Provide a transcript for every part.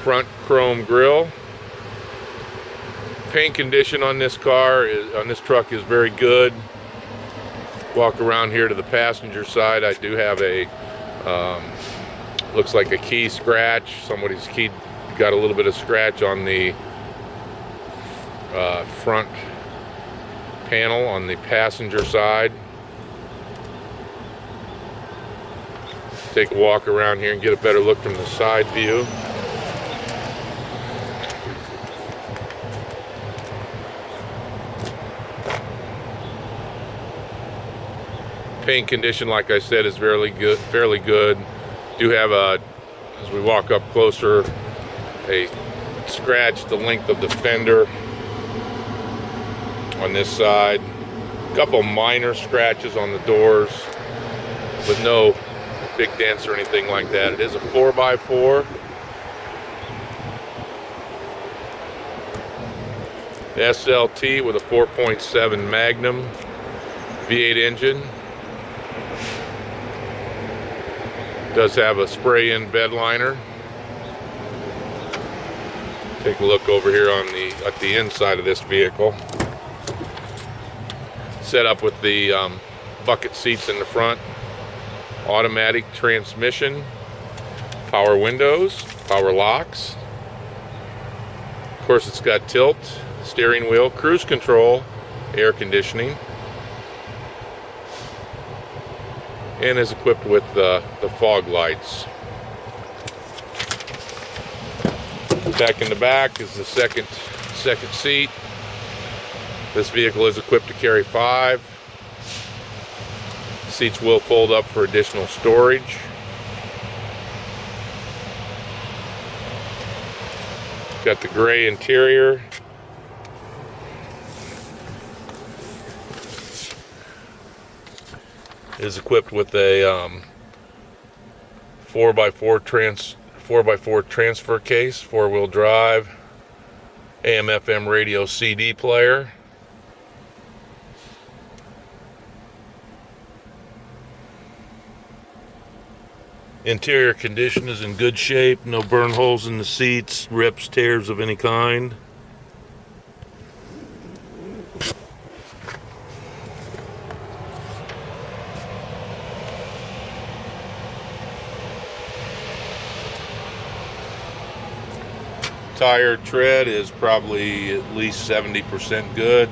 Front chrome grille. Paint condition on this truck is very good. Walk around here to the passenger side. I do have a looks like a key scratch. Somebody's key got a little bit of scratch on the front panel on the passenger side. Take a walk around here and get a better look from the side view. Paint condition, like I said, is fairly good. Do have as we walk up closer, a scratch the length of the fender on this side. A couple minor scratches on the doors, but no big dents or anything like that. It is a 4x4. SLT with a 4.7 Magnum V8 engine. Does have a spray-in bed liner. Take a look over here at the inside of this vehicle. Set up with the bucket seats in the front. Automatic transmission. Power windows. Power locks. Of course, it's got tilt, steering wheel, cruise control, air conditioning. And is equipped with the fog lights. Back in the back is the second seat. This vehicle is equipped to carry 5. Seats will fold up for additional storage. Got the gray interior. Is equipped with a 4x4 transfer case, 4-wheel drive, AM/FM radio CD player. Interior condition is in good shape, no burn holes in the seats, rips, tears of any kind. Tire tread is probably at least 70% good.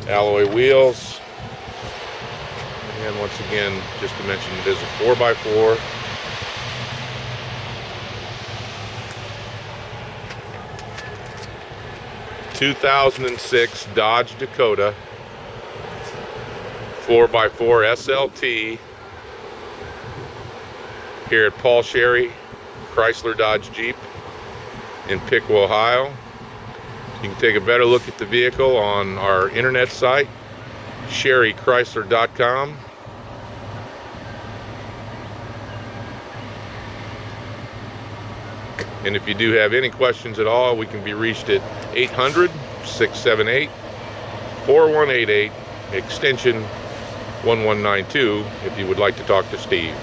Alloy wheels. And once again, just to mention, it is a 4x4. (2006) Dodge Dakota 4x4 SLT here at Paul Sherry Chrysler Dodge Jeep in Piqua, Ohio. You can take a better look at the vehicle on our internet site, sherrychrysler.com. And if you do have any questions at all, we can be reached at 800-678-4188, extension 1192, if you would like to talk to Steve.